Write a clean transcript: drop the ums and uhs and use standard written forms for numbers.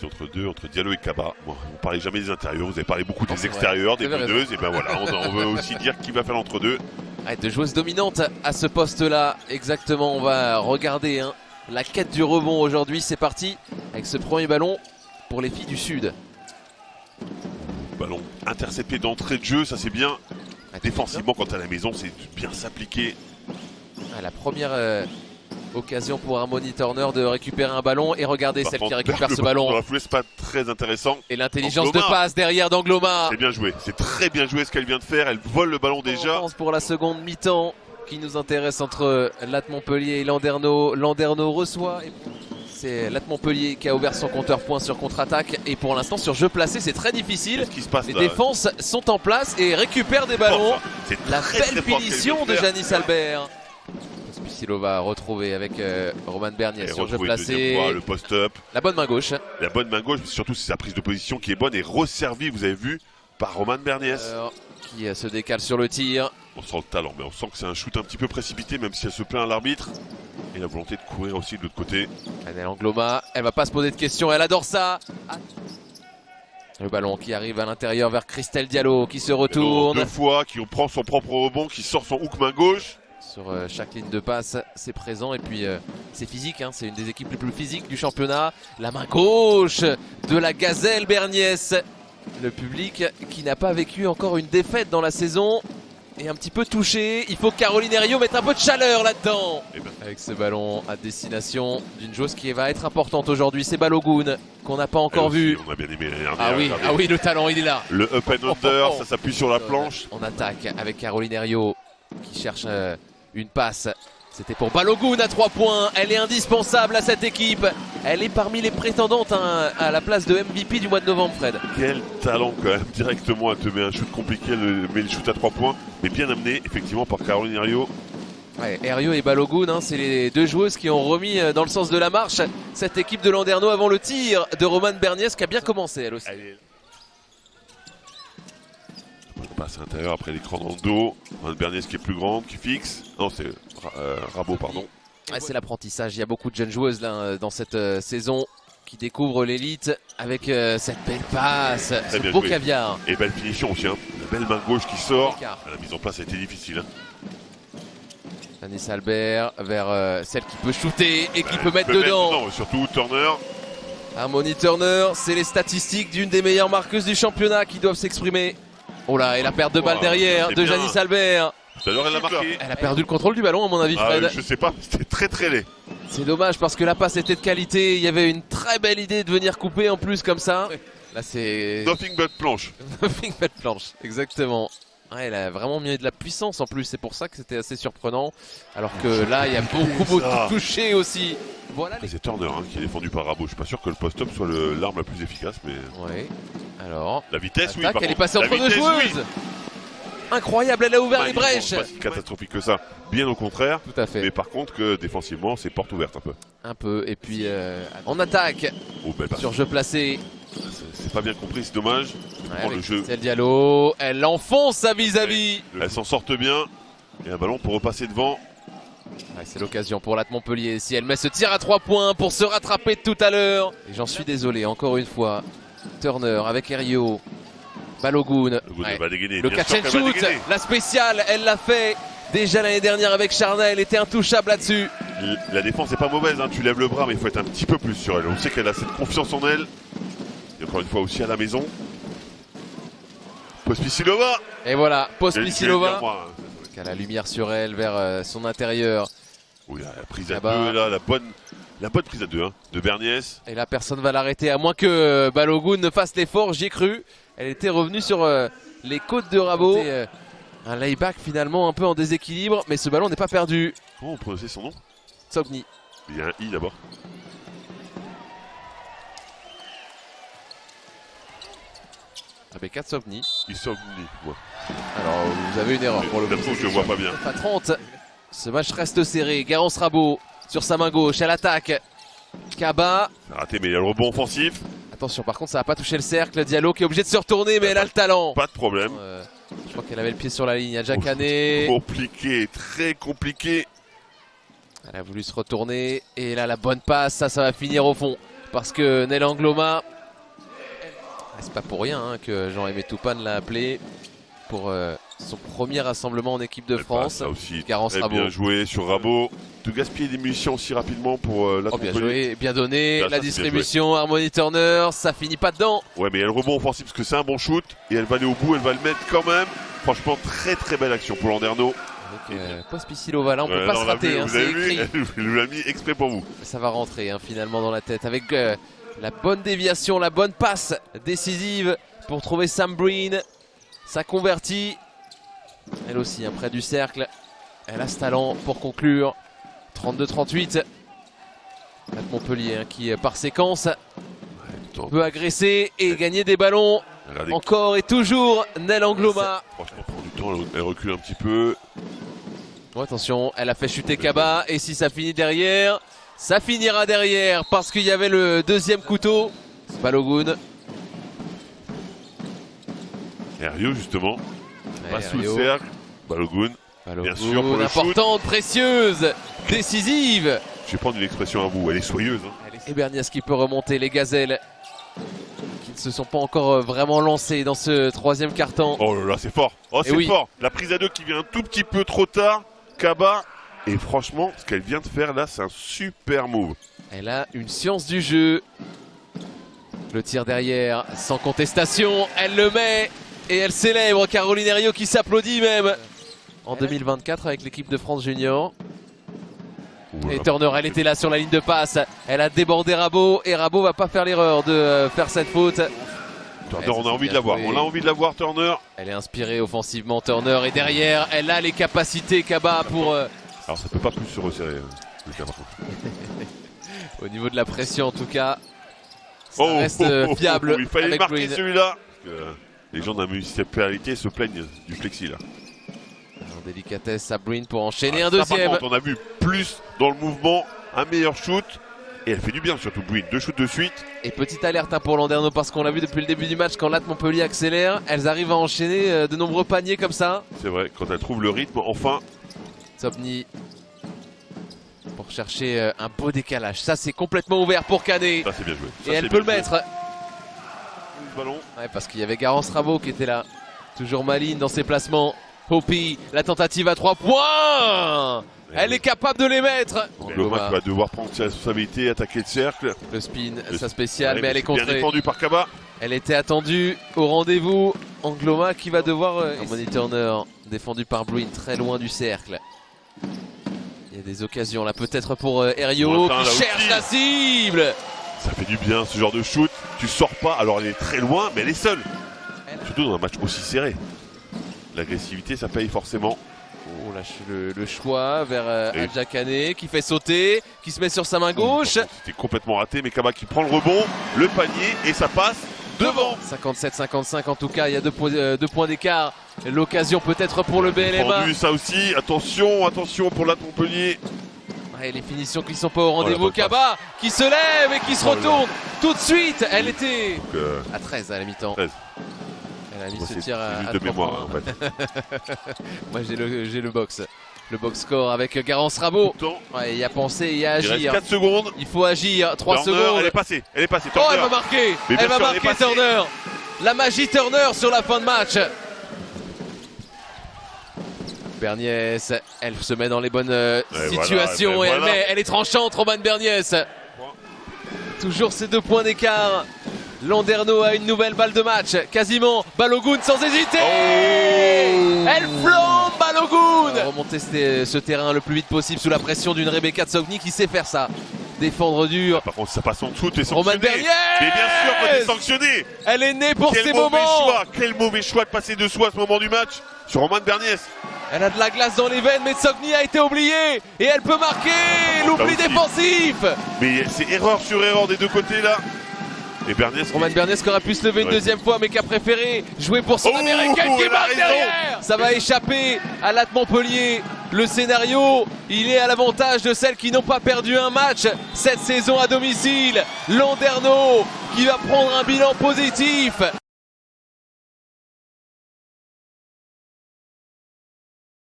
partie entre Diallo et Kaba. Bon, on ne parlait jamais des intérieurs, vous avez parlé beaucoup des extérieurs, des meneuses, et ben voilà, on veut aussi dire qui va faire l'entre-deux. Ouais, deux joueuses dominantes à ce poste-là, exactement. On va regarder la quête du rebond aujourd'hui. C'est parti avec ce premier ballon pour les filles du Sud. Ballon intercepté d'entrée de jeu, ça c'est bien. Défensivement, quand à la maison, c'est bien s'appliquer. La première occasion pour Harmony Turner de récupérer un ballon. Et regardez celle qui récupère ce ballon. Dans la foulée, c'est pas très intéressant. Et l'intelligence de passe derrière d'Angloma. C'est bien joué, c'est très bien joué ce qu'elle vient de faire. Elle vole le ballon déjà. Pour la seconde mi-temps qui nous intéresse entre Latte Montpellier et Landerneau. Landerneau reçoit. C'est Latte Montpellier qui a ouvert son compteur points sur contre-attaque. Et pour l'instant sur jeu placé c'est très difficile. Qu'est-ce qui se passe, les là défenses sont en place et récupèrent des ballons. La belle fort finition de Janice Albert. Pospisilova retrouvé avec Roman Bernier sur jeu placé. Fois, le post-up. La bonne main gauche. La bonne main gauche, surtout c'est sa prise de position qui est bonne et resservie, vous avez vu, par Roman Bernier. Qui se décale sur le tir. On sent le talent, mais on sent que c'est un shoot un petit peu précipité, même si elle se plaint à l'arbitre. Et la volonté de courir aussi de l'autre côté. Annelle Angloma, elle va pas se poser de questions, elle adore ça. Le ballon qui arrive à l'intérieur vers Christelle Diallo qui se retourne. Deux fois, qui prend son propre rebond, qui sort son hook main gauche. Sur chaque ligne de passe, c'est présent et puis c'est physique, c'est une des équipes les plus physiques du championnat. La main gauche de la Gazelle Berniès. Le public qui n'a pas vécu encore une défaite dans la saison est un petit peu touché. Il faut que Caroline Herriot mette un peu de chaleur là-dedans. Avec ce ballon à destination d'une joueuse qui va être importante aujourd'hui, c'est Balogun qu'on n'a pas encore vu. On a bien aimé l'année dernière. Ah oui, le talent il est là. Le up and under, ça s'appuie sur la planche. On attaque avec Caroline Herriot qui cherche une passe. C'était pour Balogun à 3 points. Elle est indispensable à cette équipe. Elle est parmi les prétendantes à la place de MVP du mois de novembre, Fred. Quel talent quand même. Directement, elle te met un shoot compliqué, elle met le shoot à 3 points. Mais bien amené, effectivement, par Caroline Herriot. Ouais, Herriot et Balogun, c'est les deux joueuses qui ont remis dans le sens de la marche cette équipe de Landerneau avant le tir de Roman Berniès qui a bien commencé elle aussi. Passe à l'intérieur après l'écran dans le dos. Roman Berniès qui est plus grande, qui fixe. Non, c'est Rabot, pardon. Ouais, c'est l'apprentissage. Il y a beaucoup de jeunes joueuses là, dans cette saison qui découvrent l'élite avec cette belle passe, ce beau caviar. Et belle finition aussi. La belle main gauche qui sort. La mise en place a été difficile. Janice Albert vers celle qui peut shooter et qui peut mettre dedans. Surtout Turner. Harmony Turner, c'est les statistiques d'une des meilleures marqueuses du championnat qui doivent s'exprimer. Oh là, et la perte de balle derrière de Janice Albert. Tout à l'heure, elle a marqué. Elle a perdu le contrôle du ballon, à mon avis, Fred. Je sais pas, c'était très laid. C'est dommage parce que la passe était de qualité. Il y avait une très belle idée de venir couper en plus comme ça. Là, c'est. Nothing but planche. Nothing but planche, exactement. Ouais, elle a vraiment mis de la puissance en plus. C'est pour ça que c'était assez surprenant. Alors que là, il y a beaucoup de toucher aussi. Voilà. C'est Turner qui est défendu par Rabot. Je suis pas sûr que le post-up soit l'arme la plus efficace, mais. Ouais. Alors. La vitesse, oui. Elle est passée entre deux joueuses. Incroyable, elle a ouvert les brèches. Pas si catastrophique que ça, bien au contraire. Tout à fait. Mais par contre que défensivement, c'est porte ouverte un peu. Un peu. Et puis on attaque sur jeu placé. C'est pas bien compris, c'est dommage. Ouais, le jeu. C'est le Diallo. Elle enfonce à vis-à-vis. Elle s'en sortent bien. Et un ballon pour repasser devant. Ouais, c'est l'occasion pour Latte Montpellier. Si elle met ce tir à 3 points pour se rattraper de tout à l'heure. Et j'en suis désolé, encore une fois. Turner avec Herriot. Balogun. Le catch and shoot, la spéciale, elle l'a fait déjà l'année dernière avec Charnay, elle était intouchable là-dessus. La défense n'est pas mauvaise, tu lèves le bras, mais il faut être un petit peu plus sur elle. On sait qu'elle a cette confiance en elle. Et encore une fois aussi à la maison. Pospisilova. Et voilà, Pospisilova. Qui a la lumière sur elle vers son intérieur. Oui, la prise à deux, là, la bonne prise à deux de Berniès. Et là, personne va l'arrêter, à moins que Balogun ne fasse l'effort, j'y ai cru. Elle était revenue sur les côtes de Rabot. Un layback finalement un peu en déséquilibre, mais ce ballon n'est pas perdu. Comment on prononçait son nom? Tsogni. Il y a un I d'abord. Rebecca Tsogni. Tsogni, ouais. Alors vous avez une erreur pour le coup. Je vois pas bien. À 30. Ce match reste serré. Garance Rabot sur sa main gauche, elle attaque. Kaba. Raté, mais il y a le rebond offensif. Attention, par contre, ça va pas toucher le cercle. Diallo qui est obligé de se retourner, mais elle a le talent. Pas de problème. Je crois qu'elle avait le pied sur la ligne. Adjakane. Compliqué, très compliqué. Elle a voulu se retourner. Et là, la bonne passe, ça va finir au fond. Parce que Nel Angloma C'est pas pour rien hein, que Jean-Aimé Toupane l'a appelé pour son premier rassemblement en équipe de France. Ça aussi, Garance Rabault. Bien joué sur Rabault. De gaspiller des munitions aussi rapidement pour la bien joué, bien donné. Là, la distribution, Harmony Turner, ça finit pas dedans. Ouais, mais il y a le rebond offensif parce que c'est un bon shoot. Et elle va aller au bout, elle va le mettre quand même. Franchement, très très belle action pour Landerneau. Pospisil-Oval, on peut pas se rater, hein, c'est écrit. Il nous l'a mis exprès pour vous. Ça va rentrer hein, finalement dans la tête avec la bonne déviation, la bonne passe décisive pour trouver Sam Breen. Ça convertit. Elle aussi, hein, près du cercle. Elle a ce talent pour conclure. 32-38. Montpellier hein, qui, par séquence, peut agresser et gagner des ballons. Encore et toujours Nel Angloma. Franchement, prend du temps, elle recule un petit peu. Oh, attention, elle a fait chuter Kaba. Et si ça finit derrière, ça finira derrière parce qu'il y avait le deuxième couteau. Balogun. Rio justement. Pas sous le cercle. Balogun. Bien sûr pour le importante, shoot. Précieuse, décisive. Je vais prendre une expression à vous, elle est soyeuse. Hein. Et Berniès qui peut remonter, les gazelles qui ne se sont pas encore vraiment lancées dans ce troisième quart-temps. Oh là là, c'est fort. Oh, c'est fort. La prise à deux qui vient un tout petit peu trop tard. Kaba. Et franchement, ce qu'elle vient de faire là, c'est un super move. Elle a une science du jeu. Le tir derrière, sans contestation, elle le met. Et elle célèbre Caroline Herriot qui s'applaudit même en 2024 avec l'équipe de France Junior. Et Turner, elle était là sur la ligne de passe. Elle a débordé Rabault et Rabault va pas faire l'erreur de faire cette faute. Turner, on a envie de la voir. On a envie de la voir, Turner. Elle est inspirée offensivement, Turner. Et derrière, elle a les capacités, Kaba, pour... Alors ça peut pas plus se resserrer, le cas, par contre. Au niveau de la pression, en tout cas, ça reste fiable. Il fallait marquer celui-là. Les gens de la municipalité se plaignent du plexi là. En délicatesse à Breen pour enchaîner un deuxième. Par contre, on a vu plus dans le mouvement, un meilleur shoot. Et elle fait du bien surtout Breen, 2 shoots de suite. Et petite alerte hein, pour Landerneau parce qu'on l'a vu depuis le début du match quand Latte Montpellier accélère. Elles arrivent à enchaîner de nombreux paniers comme ça. C'est vrai, quand elles trouvent le rythme, enfin. Sobni pour chercher un beau décalage. Ça c'est complètement ouvert pour Canet. Ça c'est bien joué. Ça, et elle peut le mettre. Ballon. Ouais, parce qu'il y avait Garance Rabault qui était là. Toujours maligne dans ses placements. Hopi, la tentative à 3 points. Elle est capable de les mettre. Angloma qui va devoir prendre ses responsabilités, attaquer le cercle. Le spin, sa spéciale, mais elle est contrée. Bien défendue par Kaba. Elle était attendue au rendez-vous. Angloma qui va devoir... Harmony Turner, défendu par Breen, très loin du cercle. Il y a des occasions là, peut-être pour Herriot qui cherche la cible. Ça fait du bien ce genre de shoot. Tu sors pas, alors elle est très loin, mais elle est seule. Surtout dans un match aussi serré. L'agressivité, ça paye forcément. Oh, lâche le choix vers Adja Canet qui fait sauter, qui se met sur sa main gauche. C'était complètement raté, mais Kaba qui prend le rebond, le panier et ça passe devant. 57-55 en tout cas, il y a 2 points d'écart. L'occasion peut-être pour le BLMA. Ça aussi, attention, attention pour Latte Montpellier. Et les finitions qui ne sont pas au rendez-vous. Kaba qui se lève et qui se retourne tout de suite. Elle était à 13 à la mi-temps. Elle a mis ce tir à de mémoire en fait. Moi j'ai le box. Le box score avec Garance Rabault. Ouais, il y a pensé, il y a agir. Il reste 4 secondes. Il faut agir. 3 secondes. Elle est passée. Elle est passée. Oh, elle va marquer. Elle va marquer Turner. La magie Turner sur la fin de match. Berniès, elle se met dans les bonnes situations et elle est tranchante, Romane Berniès. Toujours ces 2 points d'écart. Landerneau a une nouvelle balle de match, quasiment. Balogun sans hésiter. Elle flambe, Balogun. Remonter ce terrain le plus vite possible sous la pression d'une Rebecca Tsogni qui sait faire ça. Défendre dur. Par contre, ça passe en dessous, t'es sanctionné. Romane Berniès. Mais bien sûr, quand t'es sanctionné. Elle est née pour ces moments. Quel mauvais choix de passer dessous à ce moment du match sur Romane Berniès. Elle a de la glace dans les veines, mais Tsogni a été oubliée. Et elle peut marquer. L'oubli défensif. Mais c'est erreur sur erreur des deux côtés là. Et Berniès, Romane Berniès qui aurait pu se lever une deuxième fois, mais qui a préféré jouer pour son américaine qui marque derrière. Ça va échapper à Latte Montpellier. Le scénario, il est à l'avantage de celles qui n'ont pas perdu un match cette saison à domicile. Landerneau qui va prendre un bilan positif.